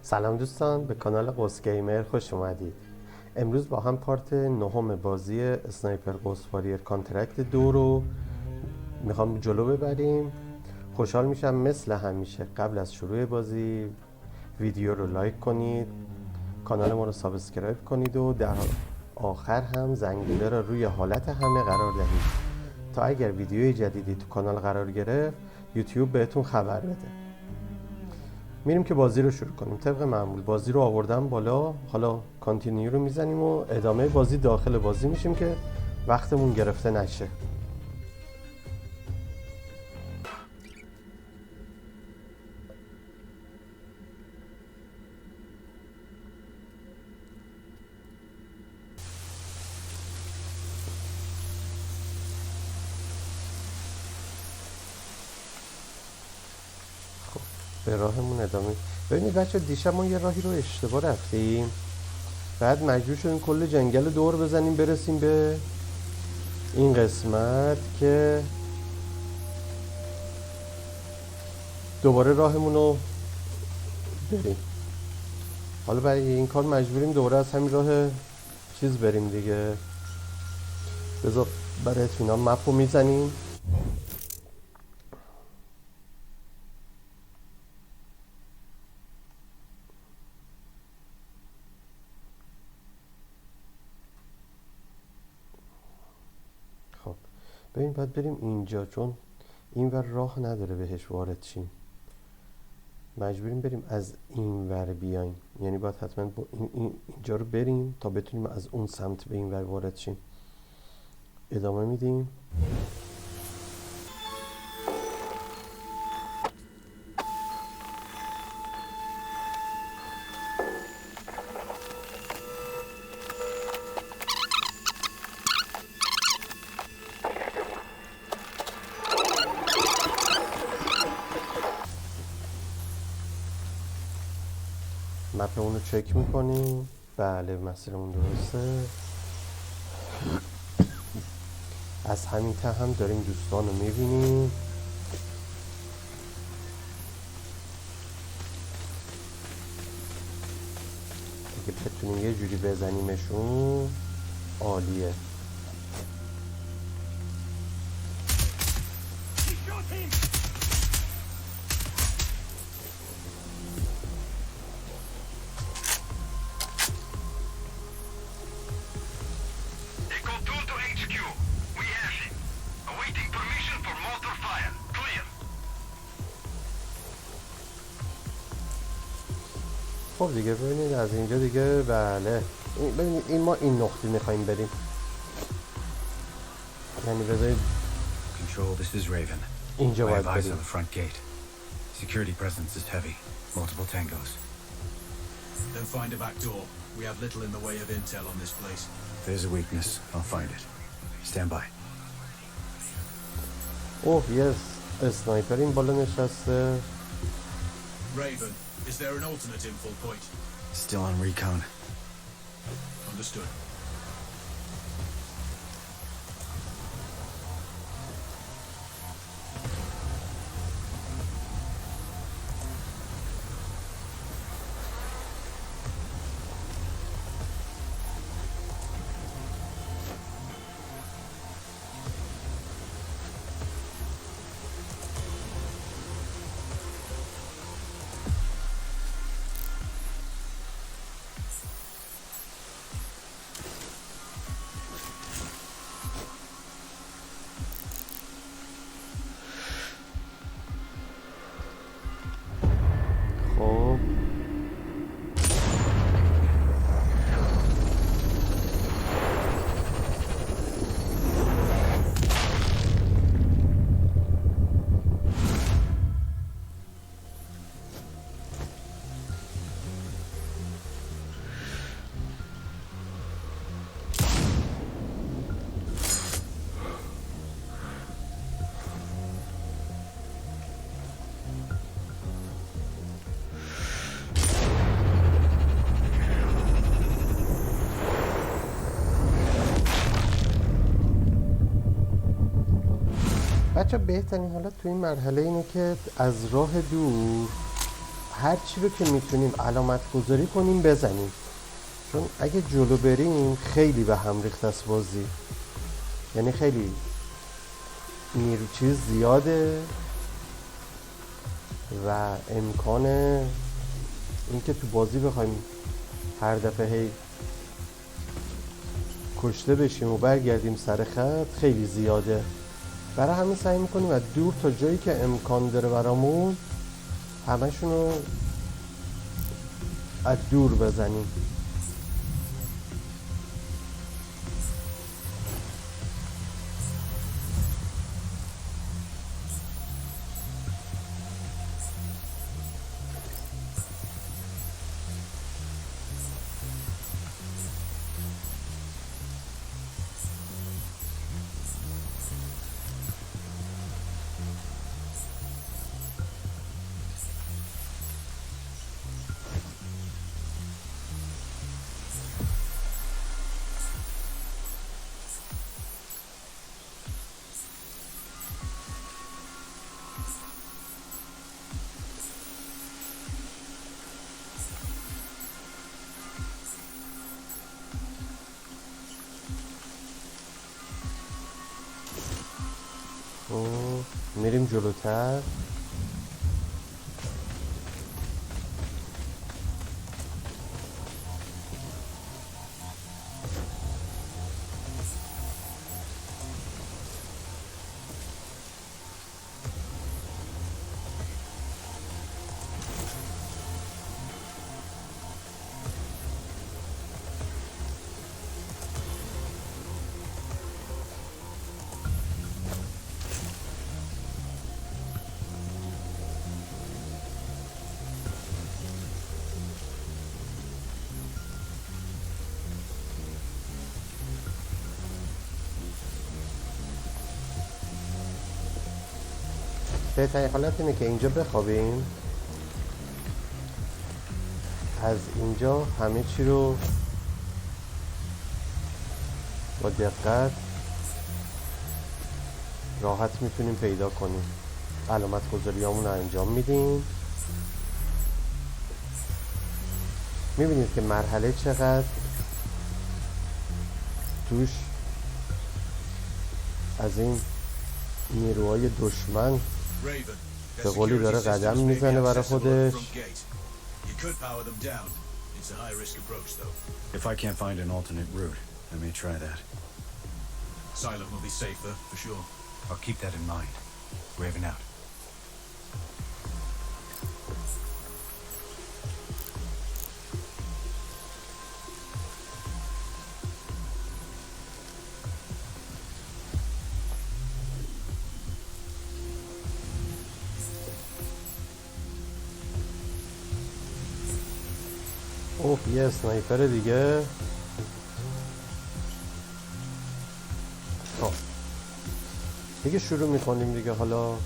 سلام دوستان، به کانال قوس گیمر خوش اومدید. امروز با هم پارت نهم بازی اسنایپر قوس واریر کانترکت 2 رو میخوام جلو ببریم. خوشحال میشم مثل همیشه قبل از شروع بازی ویدیو رو لایک کنید، کانال ما رو سابسکرایب کنید و در آخر هم زنگوله رو روی حالت همه قرار دهید تا اگر ویدیوی جدیدی تو کانال قرار گرفت یوتیوب بهتون خبر بده. میریم که بازی رو شروع کنیم. طبق معمول بازی رو آوردم بالا، حالا کانتینیو رو میزنیم و ادامه بازی داخل بازی میشیم که وقتمون گرفته نشه. خب به راهمون ادامه. ببینید بچه، دیشب ما یه راهی رو اشتباه رفتیم، بعد مجبور شدیم کل جنگل دور بزنیم برسیم به این قسمت که دوباره راهمون رو بریم. حالا برای این کار مجبوریم دوباره از همین راه چیز بریم دیگه. بذار برای اطمینان مپ رو میزنیم. خب ببین باید بریم اینجا، چون این ور راه نداره بهش وارد شیم، مجبوریم بریم از این ور بیایم، یعنی باید حتما با اینجا رو بریم تا بتونیم از اون سمت به این ور وارد شیم. ادامه میدیم. مپ اون رو چک میکنیم. بله مسیرمون درسته. از همین ته هم داریم دوستان رو میبینیم. اگه بتونیم یه جوری بزنیمشون عالیه. خب دیگه ببینید از اینجا دیگه بله ببینید این ما این نقطه میخواییم بریم، یعنی بذارید Control, this is Raven. اینجا I باید have eyes on بریم. the front gate. Security presence is heavy. Multiple tangos. Then find a back door. We have little in the way of intel on this place. If there's a weakness, I'll find it. Stand by. اوه یس، اسنایپر این بالا نشسته. Raven, is there an alternate info point? Still on recon. Understood. خب بچه بهترین حالت تو این مرحله اینه که از راه دور هر چی رو که میتونیم علامت گذاری کنیم بزنیم، چون اگه جلو بریم خیلی به هم ریخت است بازی، یعنی خیلی نیرو چیز زیاده و امکان اینکه تو بازی بخوایم هر دفعه هی کشته بشیم و برگردیم سر خط خیلی زیاده. برای همین سعی میکنیم از دور تا جایی که امکان داره برامون همشون رو از دور بزنیم. میریم جلوتر. بهترین حالت اینه که اینجا بخوابیم، از اینجا همه چی رو با دقت راحت میتونیم پیدا کنیم. علامت گذاریامون رو انجام میدیم. میبینید که مرحله چقدر توش از این نیروهای دشمن به قولی داره قدم میزنه برای خودش. If I can't find an alternate route, I may try that. Silent will be safer, for sure. I'll keep that in mind. Raven out. اوه یه اسنایپر دیگه. خب دیگه شروع میکنیم دیگه. حالا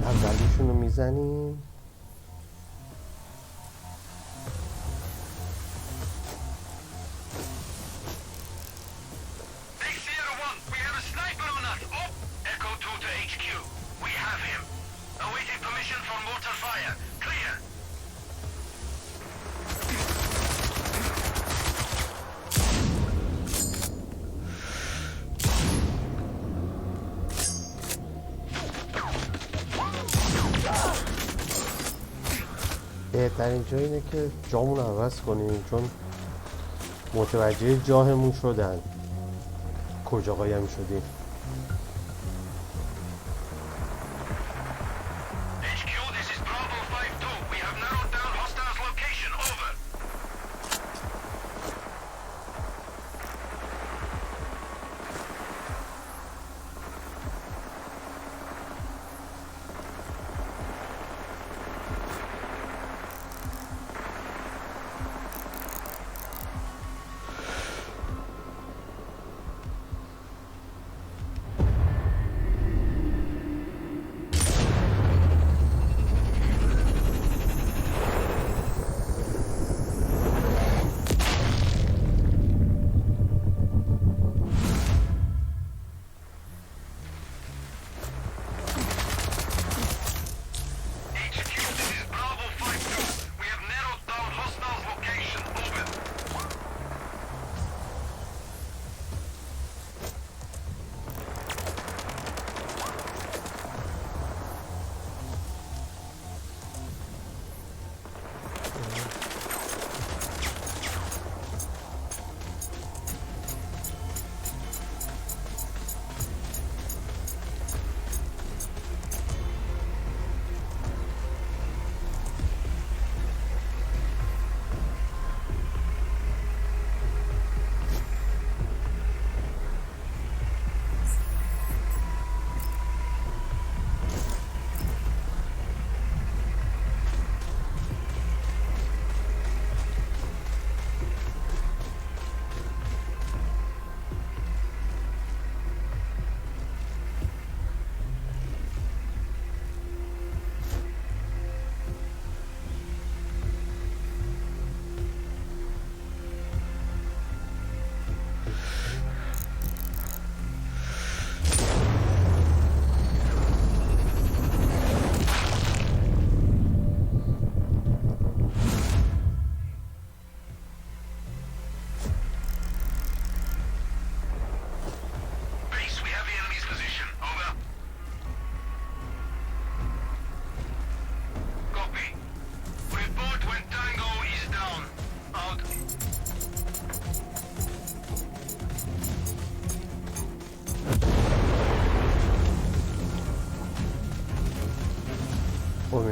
اولیشون رو میزنیم. بهترین جا اینه که جامون عوض کنیم، چون متوجه جاهمون شدن کجا قایم شدیم.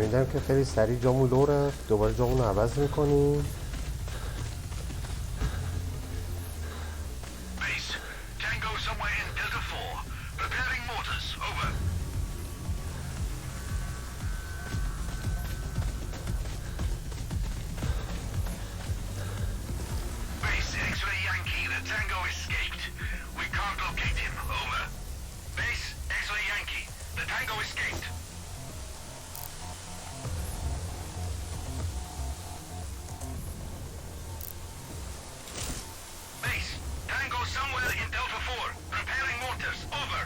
شنیدم که خیلی سریع جامون لو رفت. دوباره جامون رو عوض میکنیم. Base, Tango somewhere in Delta 4. Preparing mortars. Over. Base, X-Ray Yankee. The Tango escaped. We can't locate him. Over. Base, X-Ray Yankee. The Tango escaped. Base, Tango somewhere in Delta 4. Preparing mortars. Over.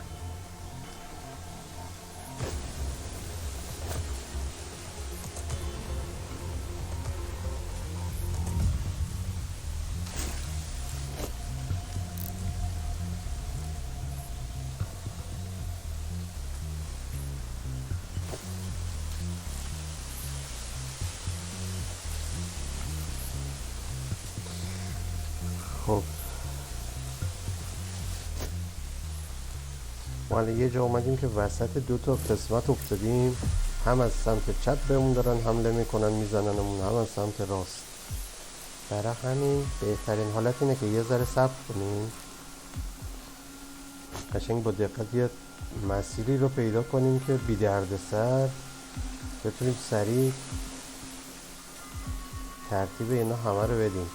خب ما الان یه جا اومدیم که وسط دو تا قسمت افتادیم. هم از سمت چپ بهمون دارن حمله میکنن میزننمون، هم از سمت راست. برای همین بهترین حالت اینه که یه ذره صبر کنیم، قشنگ با دقت یه مسیری رو پیدا کنیم که بی دردسر بتونیم سریع ترتیب اینا همه رو بدیم.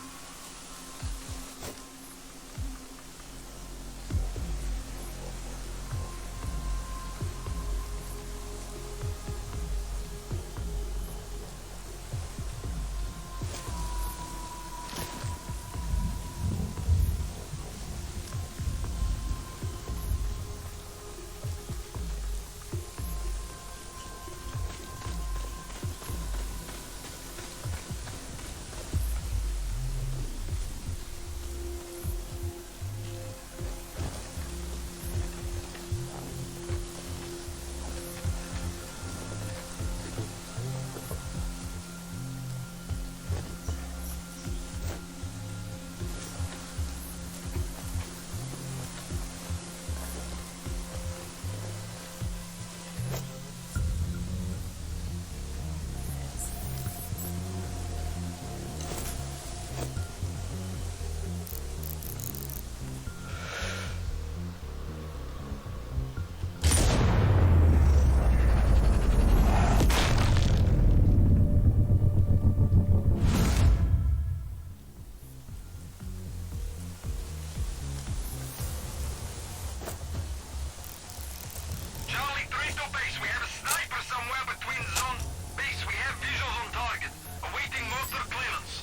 Charlie 3 to base. We have a sniper somewhere between zone. Base, we have visuals on target. Awaiting mortar clearance.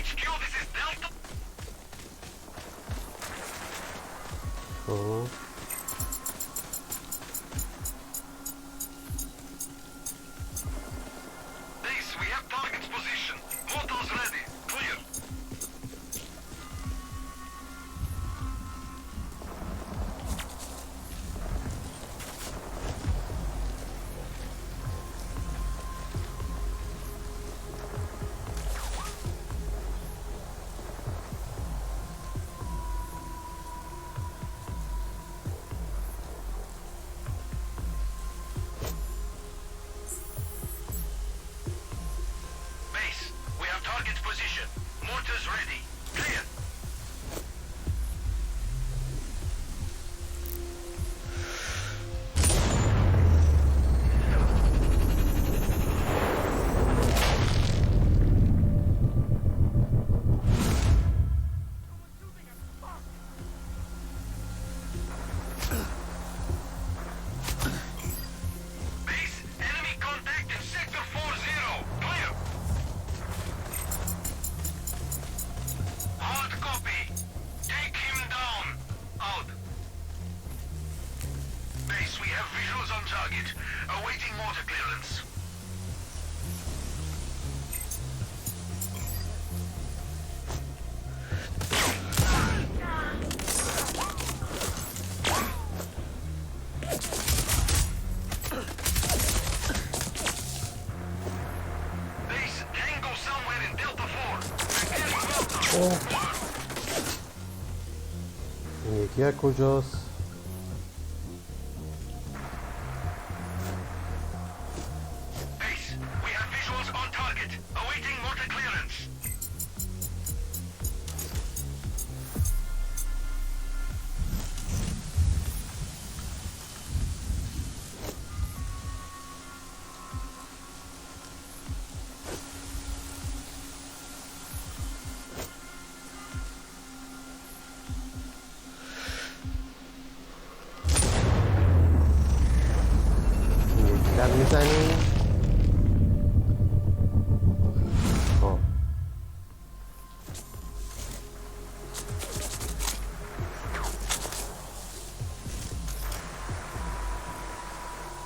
HQ, this is Delta. خب Base, we have target's position. Mortars ready. Clear. Base, we have target's position. Mortars ready. Clear. Base, enemy contact in sector 40. Clear. اوه. این یکی از کجاست؟ Base, we have visuals on target. Awaiting mortar clearance. در میزنیم. خب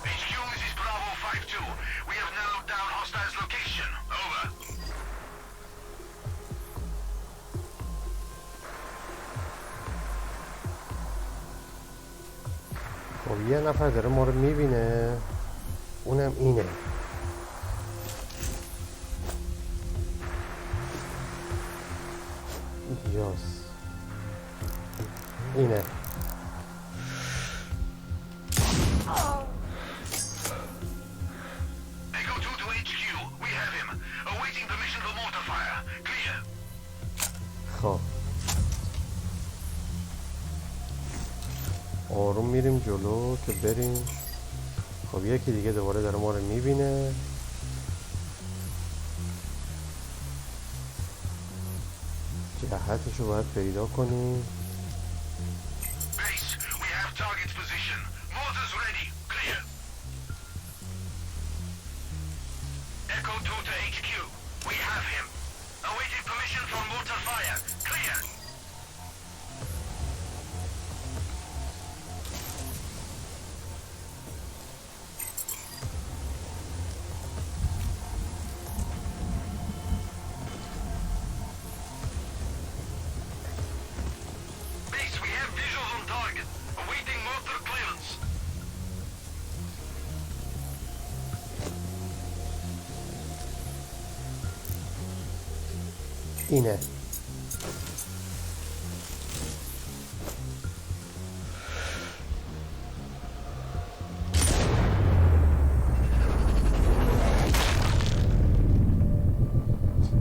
HQ, this is Bravo 5-2. We have narrowed down hostiles' location. Over. خب یه نفر داره ما رو میبینه، اونم اینه. اینجاست. اینه. Echo 2 to HQ. We have him. Awaiting permission for mortar fire. Clear. خب آروم میریم جلو که بریم. خب یکی دیگه دوباره داره ما رو میبینه. جهتش رو باید پیدا کنیم. Base, we have target's position. Mortars ready. Clear. Echo 2 to HQ. We have him. Awaiting permission for mortar fire. Clear. Base, we have visuals on target. Awaiting mortar clearance. اینه.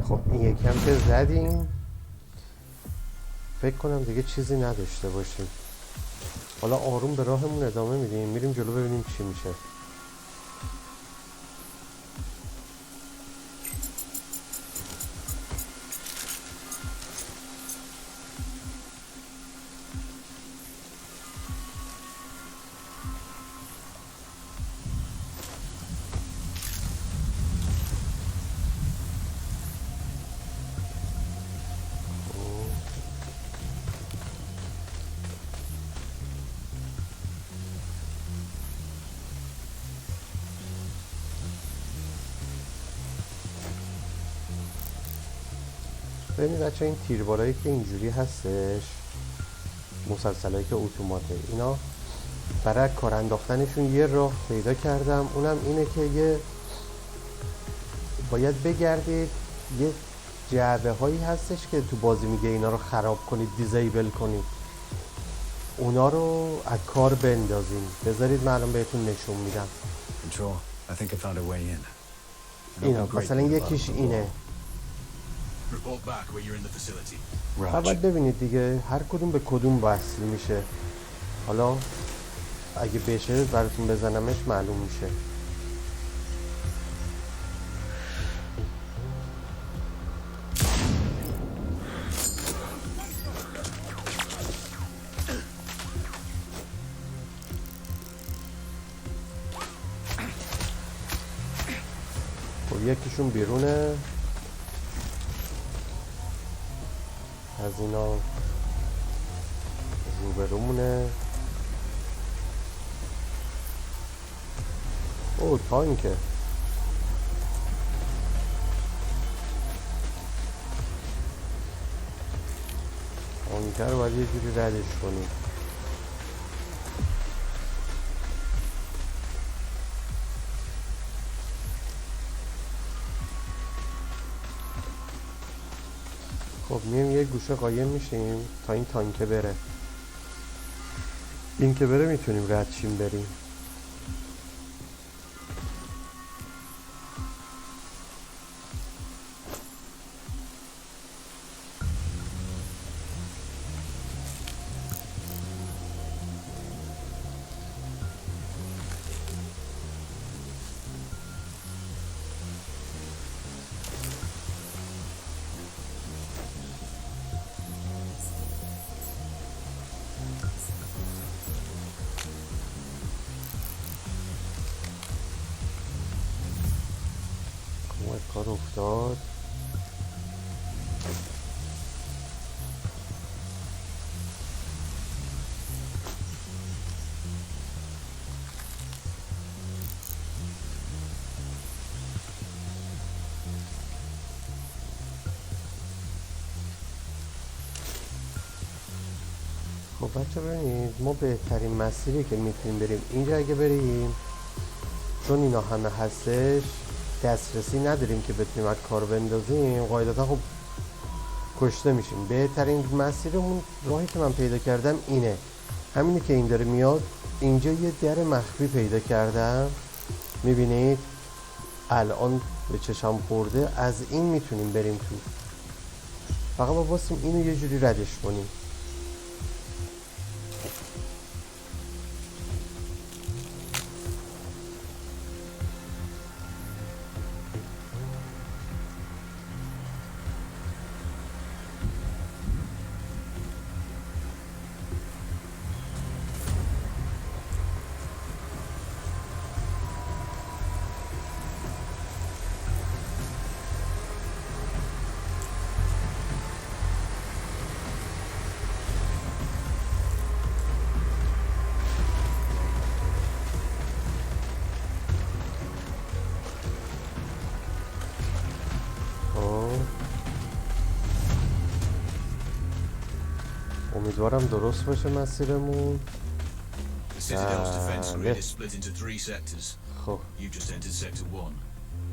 خب این یکی هم که زدیم، فکر کنم دیگه چیزی نداشته باشیم. حالا آروم به راهمون ادامه میدیم، میریم جلو ببینیم چی میشه. ببینید بچه این تیربارایی که اینجوری هستش، مسلسلایی که اتوماته، اینا برای کار انداختنشون یه راه پیدا کردم، اونم اینه که یه باید بگردید یه جعبه هایی هستش که تو بازی میگه اینا رو خراب کنید، دیزیبل کنید، اونا رو از کار بندازین. بذارید من الان بهتون نشون میدم. Control, I think I found a way in. An اینا open crate مثلا with a یکیش bottom of اینه. Report back when you're in the facility. اول Raj, ببینید دیگه هر کدوم به کدوم وصل میشه. حالا اگه بشه براتون بزنمش معلوم میشه. خب یکیشون بیرونه از اینا، روبرومونه. او تانکه. تانکه رو باید یه جوری ردش کنیم. خب میایم یه گوشه قایم میشیم تا این تانکه بره. این که بره میتونیم رد شیم بریم. کار افتاد. خب بچه ببینید ما بهترین مسیری که میتونیم بریم اینجا اگه بریم، چون اینا همه هستش دسترسی نداریم که بتونیم از کار بندازیم، قاعدتا خب کشته میشیم. بهترین مسیرمون راهی که من پیدا کردم اینه، همینی که این داره میاد. اینجا یه در مخفی پیدا کردم، میبینید الان به چشم خورده. از این میتونیم بریم تو، فقط ما باسیم اینو یه جوری ردش کنیم. امیدوارم درست باشه مسیرمون. The Citadel's defense grid is split into 3 sectors. خب You just entered sector 1.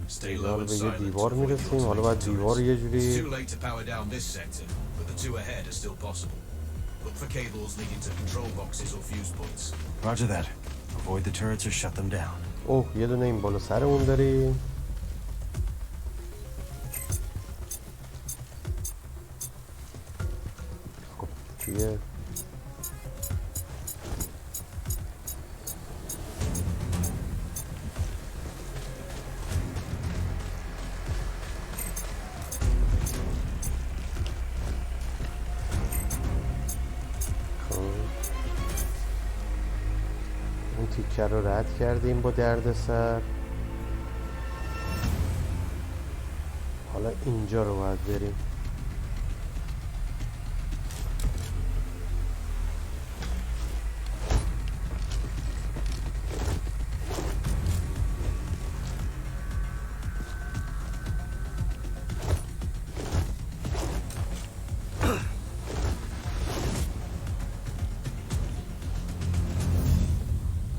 Stay اینا low رو and به یه silent to دیوار avoid the میرسیم. حالا باید automated دیوار یه turrets. It's جوری too late to power down this sector, but the 2 ahead are still possible. Look for cables leading to control boxes or fuse points. Roger that. Avoid the turrets or shut them down. اوه یه دونه این بالا سرمون داریم. خب توی اون تیکه رو رد کردیم با دردسر. حالا اینجا رو باید بریم.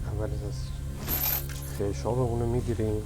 اول از خشابمون رو میگیریم.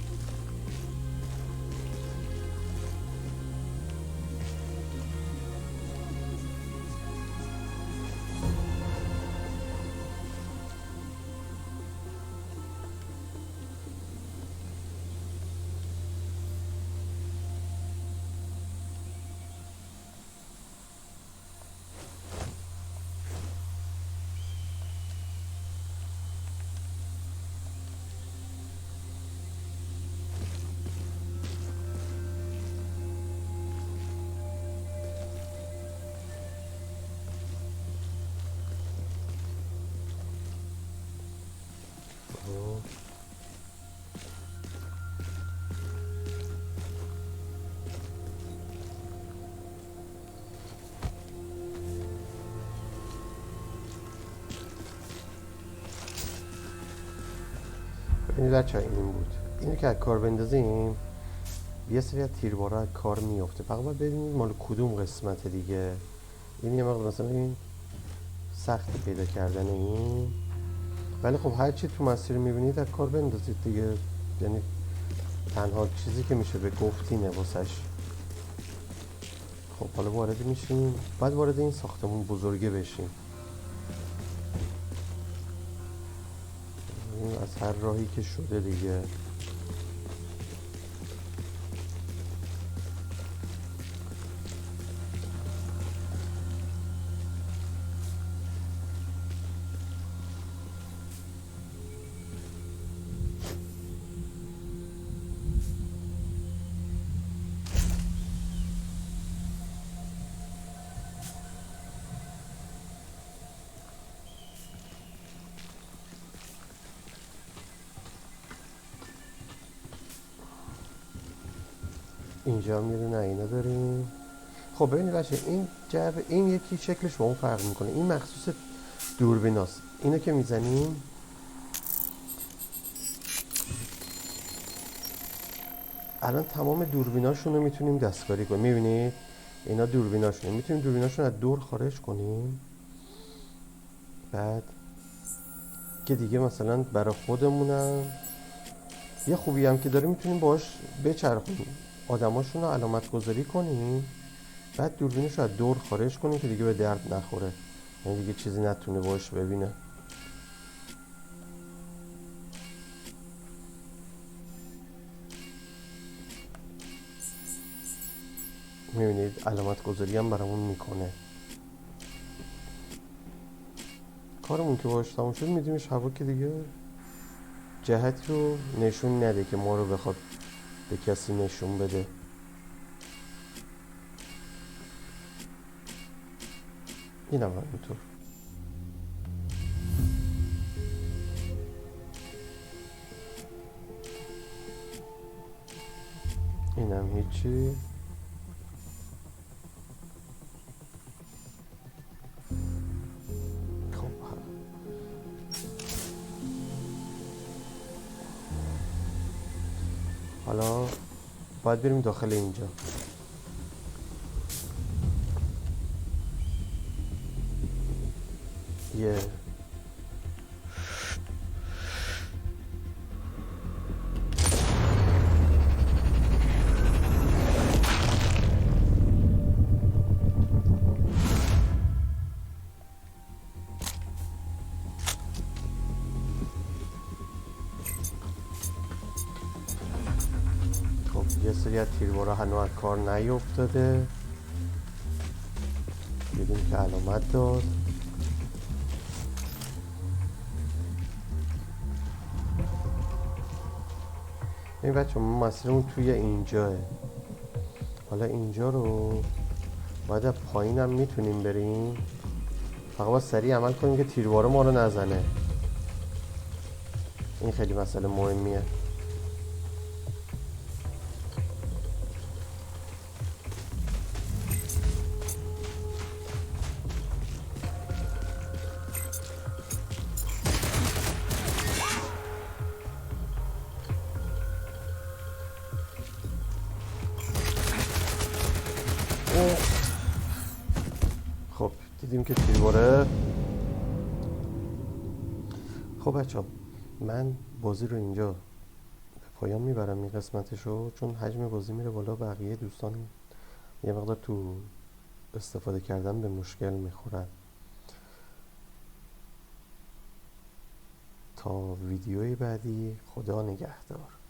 ببینید بچه ها این بود. اینو که از کار بندازیم یه سری از تیربارا از کار میفته. فقط باید ببینید مال کدوم قسمت دیگه. این یه مقدار مثلا این سختی پیدا کردن این، ولی خب هر چی تو مسیر میبینید از کار بندازید دیگه. یعنی تنها چیزی که میشه به گفتینه واسش. خب حالا وارد میشیم، بعد وارد این ساختمون بزرگه بشیم. این از هر راهی که شده دیگه. اینجا هم یه دونه اینا داریم. خب ببینید بچه، این جعبه، این یکی شکلش با اون فرق میکنه. این مخصوص دوربیناست. اینو که میزنیم الان تمام دوربیناشون رو میتونیم دستکاری کنیم. میبینید اینا دوربیناشونه، میتونیم دوربیناشون از دور خارج کنیم. بعد که دیگه مثلا برای خودمونم یه خوبی هم که داره، میتونیم باش بچرخونیم، آدماشون رو علامت گذاری کنیم، بعد دوربینش رو از دور خارج کنیم که دیگه به درد نخوره، یعنی دیگه چیزی نتونه باش ببینه. میبینید علامت گذاری هم برامون میکنه. کارمون که باش تموم شد، میدیمش هوا که دیگه جهتی رو نشون نده که ما رو بخواد به کسی نشون بده. این هم همینطور. این هم هیچی. حالا باید بریم داخل اینجا. یه یه سری از تیربارا هنوز از کار نیفتاده. دیدیم که علامت داد. این بچه ما مسیرمون توی اینجاه. حالا اینجا رو باید از پایین هم میتونیم بریم، فقط باید سریع عمل کنیم که تیربارا ما رو نزنه. این خیلی مسئله مهمیه. خب دیدیم که تیرباره. خب بچه من بازی رو اینجا به پایان میبرم، این قسمتشو، چون حجم بازی میره بالا، بقیه دوستان یه مقدار تو استفاده کردن به مشکل میخورن. تا ویدیوی بعدی، خدا نگهدار.